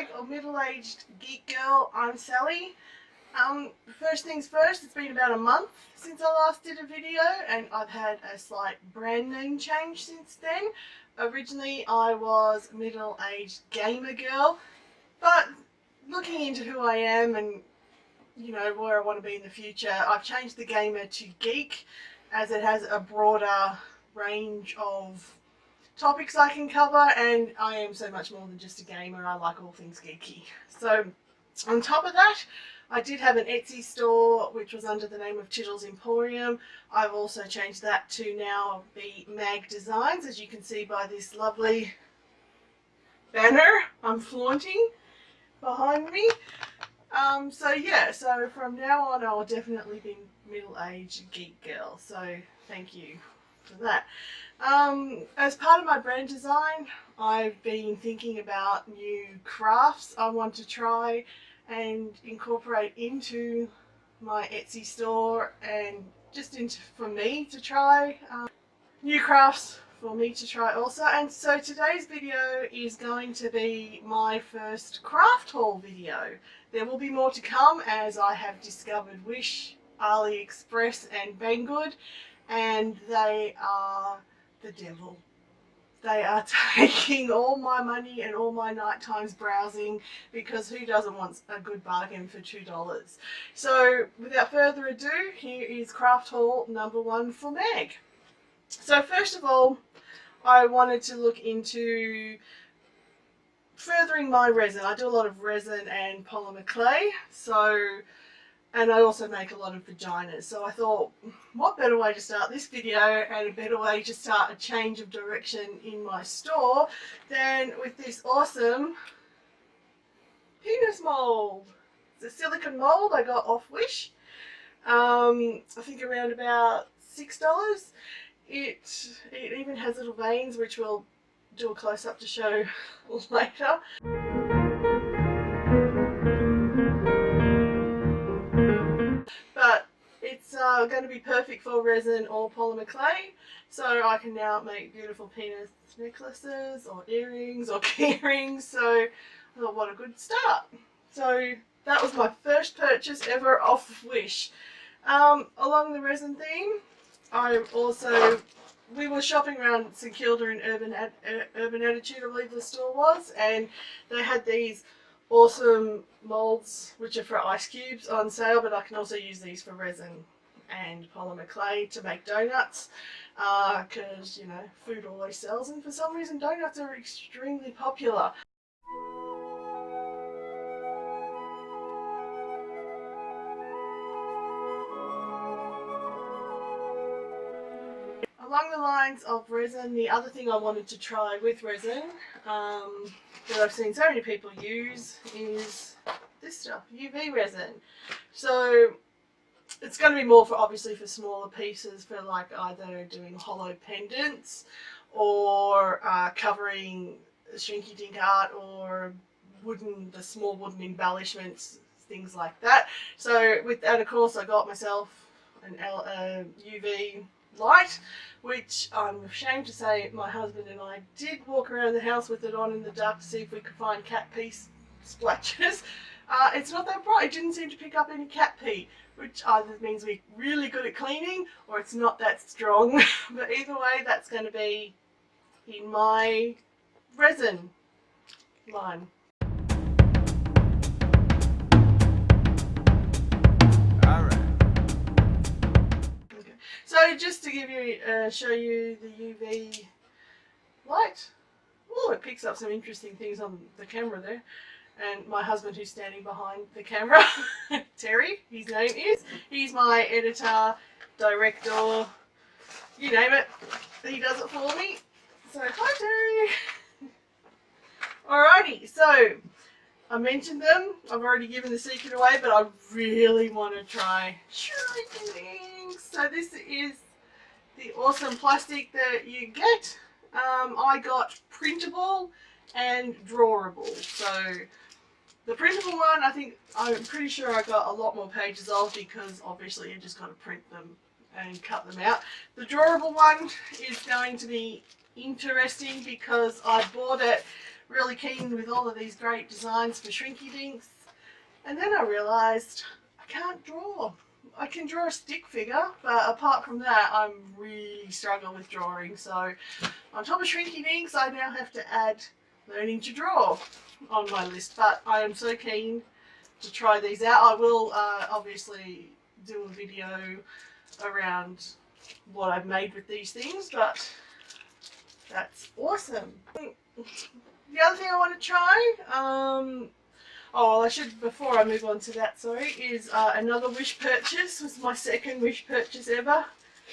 remake of Middle-Aged Geek Girl. I'm Sally. First things first, it's been about a month since I last did a video and I've had a slight brand name change since then. Originally I was Middle-Aged Gamer Girl, but looking into who I am and where I want to be in the future, I've changed the gamer to geek as it has a broader range of topics I can cover, and I am so much more than just a gamer. I like all things geeky. So on top of that, I did have an Etsy store which was under the name of Tiddles Emporium. I've also changed that to now be Mag Designs, as you can see by this lovely banner I'm flaunting behind me. So from now on I'll definitely be Middle-Aged Geek Girl, so thank you for that. As part of my brand design, I've been thinking about new crafts I want to try and incorporate into my Etsy store, and just for me to try new crafts for me to try also. And so today's video is going to be my first craft haul video. There will be more to come as I have discovered Wish, AliExpress and Banggood, and they are the devil. They are taking all my money and all my night times browsing, because who doesn't want a good bargain for $2? So without further ado, here is craft haul number 1 for Meg. So first of all, I wanted to look into furthering my resin. I do a lot of resin and polymer clay, and I also make a lot of vaginas. So I thought, what better way to start this video and a better way to start a change of direction in my store than with this awesome penis mold. It's a silicone mold I got off Wish. I think around about $6. It even has little veins, which we'll do a close-up to show later. But it's going to be perfect for resin or polymer clay, so I can now make beautiful penis necklaces or earrings or key rings. So I thought, what a good start. So that was my first purchase ever off Wish. Along the resin theme, we were shopping around St Kilda in Urban Attitude, I believe the store was, and they had these awesome molds which are for ice cubes on sale, but I can also use these for resin and polymer clay to make donuts, because food always sells, and for some reason donuts are extremely popular. Along the lines of resin, the other thing I wanted to try with resin that I've seen so many people use is this stuff, UV resin. So it's going to be more for, obviously, for smaller pieces, for like either doing hollow pendants or covering shrinky-dink art or the small wooden embellishments, things like that. So with that, of course, I got myself an UV light, which I'm ashamed to say my husband and I did walk around the house with it on in the dark to see if we could find cat pee splatches. It's not that bright. It didn't seem to pick up any cat pee, which either means we're really good at cleaning or it's not that strong. But either way, that's going to be in my resin line. So just to give you, show you the UV light. Oh, it picks up some interesting things on the camera there. And my husband, who's standing behind the camera, Terry, his name is. He's my editor, director, you name it. He does it for me. So hi, Terry. Alrighty, so I mentioned them. I've already given the secret away, but I really want to try shrinky-dinks. So this is the awesome plastic that you get. I got printable and drawable. So the printable one, I'm pretty sure I got a lot more pages of, because obviously you just got to print them and cut them out. The drawable one is going to be interesting because I bought it really keen with all of these great designs for shrinky-dinks. And then I realised I can't draw. I can draw a stick figure, but apart from that, I'm really struggling with drawing. So on top of shrinky-dinks, I now have to add learning to draw on my list. But I am so keen to try these out. I will obviously do a video around what I've made with these things, but that's awesome. The other thing I want to try, oh well, I should, before I move on to that, sorry, is another Wish purchase. It was my second Wish purchase ever,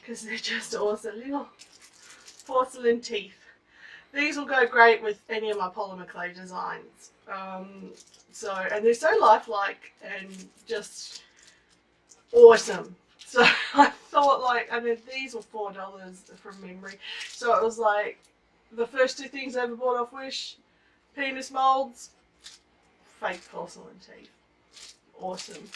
because they're just awesome. Little porcelain teeth. These will go great with any of my polymer clay designs. And they're so lifelike and just awesome. So I thought, like, I mean, these were $4 from memory. So it was like the first two things I ever bought off Wish: penis molds, fake porcelain teeth. Awesome.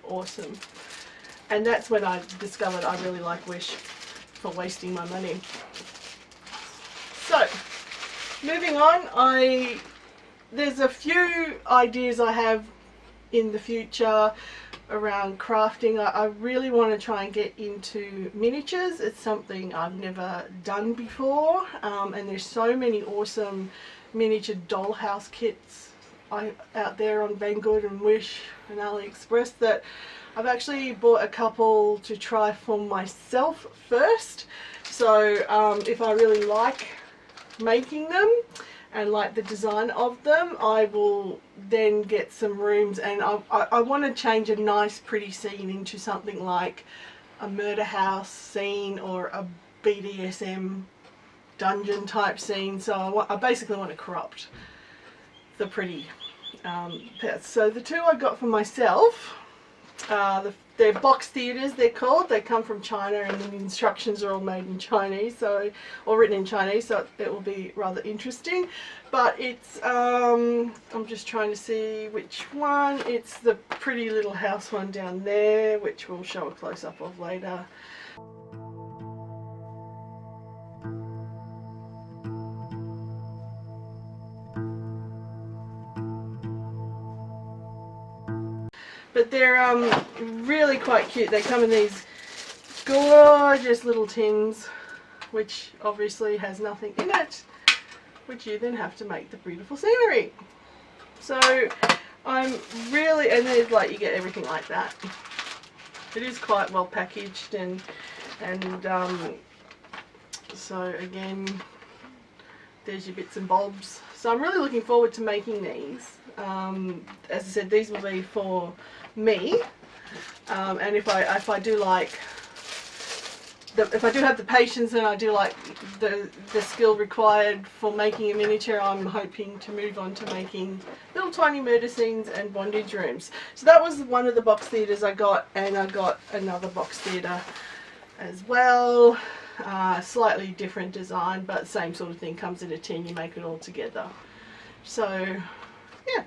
Awesome. And that's when I discovered I really like Wish for wasting my money. So, moving on, there's a few ideas I have in the future around crafting. I really want to try and get into miniatures. It's something I've never done before, and there's so many awesome miniature dollhouse kits out there on Banggood and Wish and AliExpress that I've actually bought a couple to try for myself first. So if I really like making them and like the design of them, I will then get some rooms, and I want to change a nice pretty scene into something like a murder house scene or a BDSM dungeon type scene. So I basically want to corrupt the pretty pets. So the two I got for myself, they're box theatres, they're called. They come from China, and the instructions are all made in Chinese, or written in Chinese, so it will be rather interesting. But it's, I'm just trying to see which one. It's the pretty little house one down there, which we'll show a close-up of later. But they're really quite cute. They come in these gorgeous little tins, which obviously has nothing in it, which you then have to make the beautiful scenery. So I'm really, and there's like, you get everything like that. It is quite well packaged, and so again, there's your bits and bobs. So I'm really looking forward to making these. As I said, these will be for me, and if I do like if I do have the patience and I do like the skill required for making a miniature, I'm hoping to move on to making little tiny murder scenes and bondage rooms. So that was one of the box theatres I got, and I got another box theatre as well. Slightly different design, but same sort of thing. Comes in a tin, you make it all together. So yeah.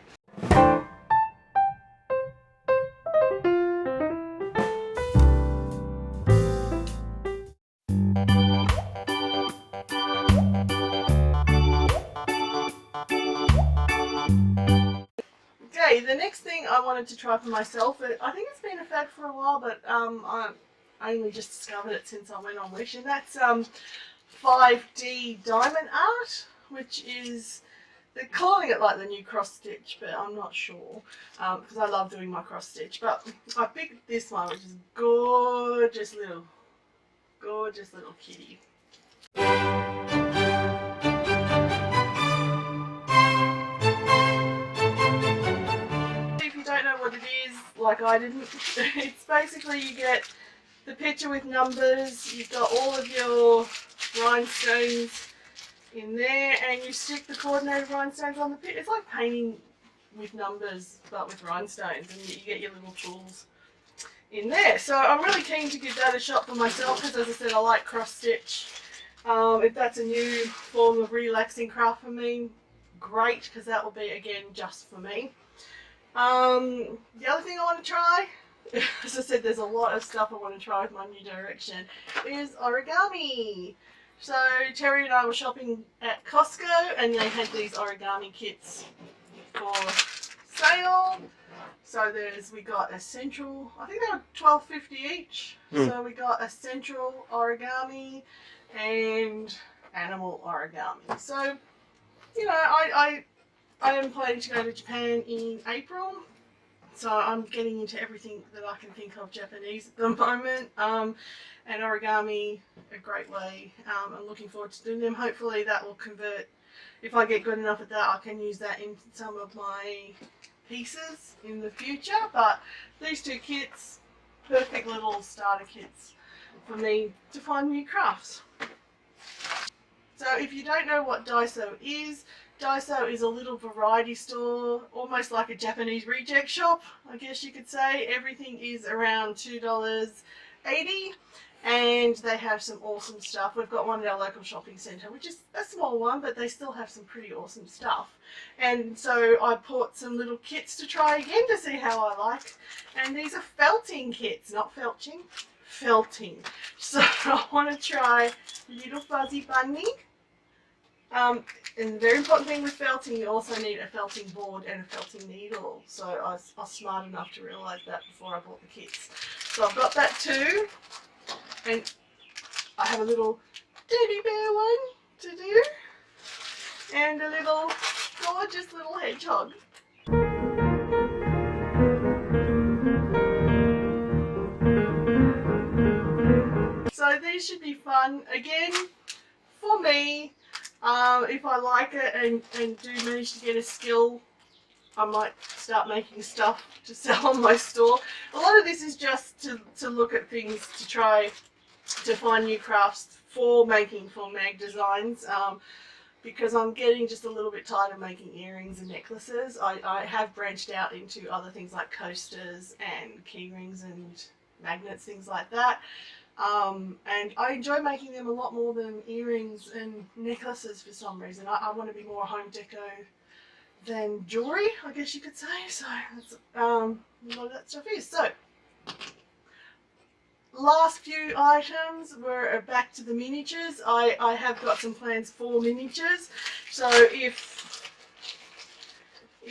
Okay, the next thing I wanted to try for myself, I think it's been a fad for a while, but I only just discovered it since I went on Wish, and that's 5D diamond art, which is, they're calling it like the new cross stitch, but I'm not sure, because I love doing my cross stitch. But I picked this one, which is gorgeous little kitty. If you don't know what it is, like I didn't, it's basically you get the picture with numbers, you've got all of your rhinestones in there, and you stick the coordinated rhinestones on the picture. It's like painting with numbers but with rhinestones, and you get your little tools in there. So I'm really keen to give that a shot for myself, because as I said, I like cross stitch. If that's a new form of relaxing craft for me, great, because that will be again just for me. The other thing I want to try as I said, there's a lot of stuff I want to try with my new direction, is origami. So Terry and I were shopping at Costco and they had these origami kits for sale. So we got a central, I think they were $12.50 each. So we got a central origami and animal origami. So, you know, I am planning to go to Japan in April. So I'm getting into everything that I can think of Japanese at the moment. And origami, a great way. I'm looking forward to doing them. Hopefully that will convert. If I get good enough at that, I can use that in some of my pieces in the future. But these two kits, perfect little starter kits for me to find new crafts. So if you don't know what Daiso is a little variety store, almost like a Japanese reject shop, I guess you could say. Everything is around $2.80 and they have some awesome stuff. We've got one at our local shopping centre, which is a small one, but they still have some pretty awesome stuff. And so I bought some little kits to try again to see how I like. And these are felting kits, not felching, felting. So I want to try Little Fuzzy Bunny. And the very important thing with felting, you also need a felting board and a felting needle. So I was smart enough to realise that before I bought the kits. So I've got that too. And I have a little teddy bear one to do. And a little gorgeous little hedgehog. So these should be fun. Again, for me, if I like it and do manage to get a skill, I might start making stuff to sell on my store. A lot of this is just to look at things to try to find new crafts for making for mag designs, because I'm getting just a little bit tired of making earrings and necklaces. I have branched out into other things like coasters and key rings and magnets, things like that. And I enjoy making them a lot more than earrings and necklaces for some reason. I want to be more home deco than jewellery, I guess you could say. So that's a lot of that stuff is. So last few items were back to the miniatures. I have got some plans for miniatures. So if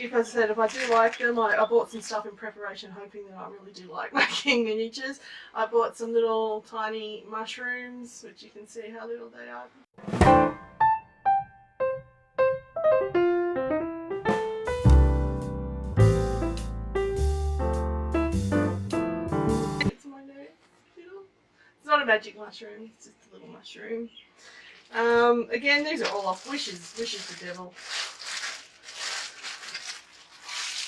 as I said, if I do like them, I bought some stuff in preparation hoping that I really do like making miniatures. I bought some little tiny mushrooms, which you can see how little they are. It's my nose. It's not a magic mushroom, it's just a little mushroom. Again, these are all off Wishes. Wish is the devil.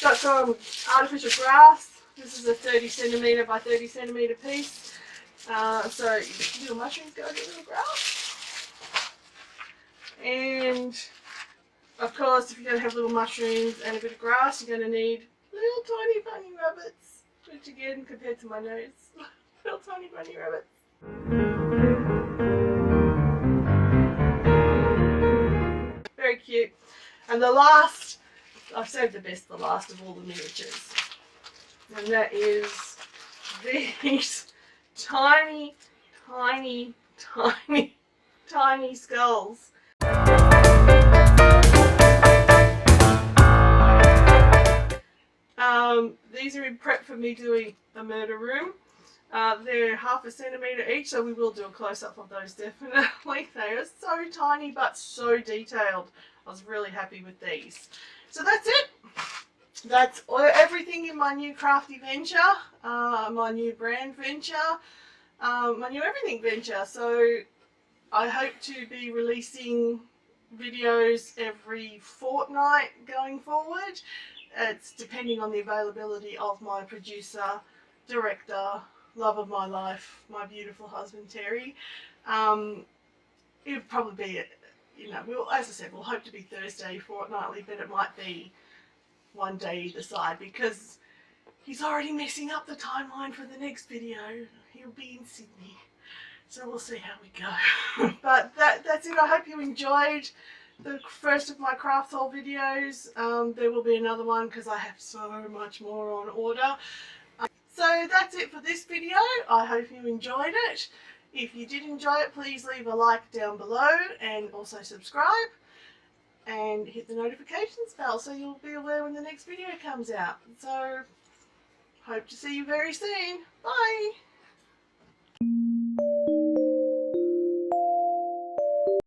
Got some artificial grass. This is a 30 centimetre by 30 centimetre piece. So little mushrooms go with little grass. And of course, if you're going to have little mushrooms and a bit of grass, you're going to need little tiny bunny rabbits. Which again, compared to my nose, little tiny bunny rabbits. Very cute. And the last, I've saved the best for last of all the miniatures. And that is these tiny, tiny, tiny, tiny skulls. These are in prep for me doing a murder room. They're 1/2 centimetre each, so we will do a close-up of those definitely. They are so tiny but so detailed. I was really happy with these. So that's it. That's everything in my new crafty venture, my new brand venture, my new everything venture. So I hope to be releasing videos every fortnight going forward. It's depending on the availability of my producer, director, love of my life, my beautiful husband Terry. It'll probably be, as I said, we'll hope to be Thursday fortnightly, but it might be one day either side because he's already messing up the timeline for the next video. He'll be in Sydney, so we'll see how we go. But that's it. I hope you enjoyed the first of my craft haul videos. There will be another one because I have so much more on order. So that's it for this video. I hope you enjoyed it. If you did enjoy it, please leave a like down below and also subscribe and hit the notifications bell so you'll be aware when the next video comes out. So hope to see you very soon. Bye!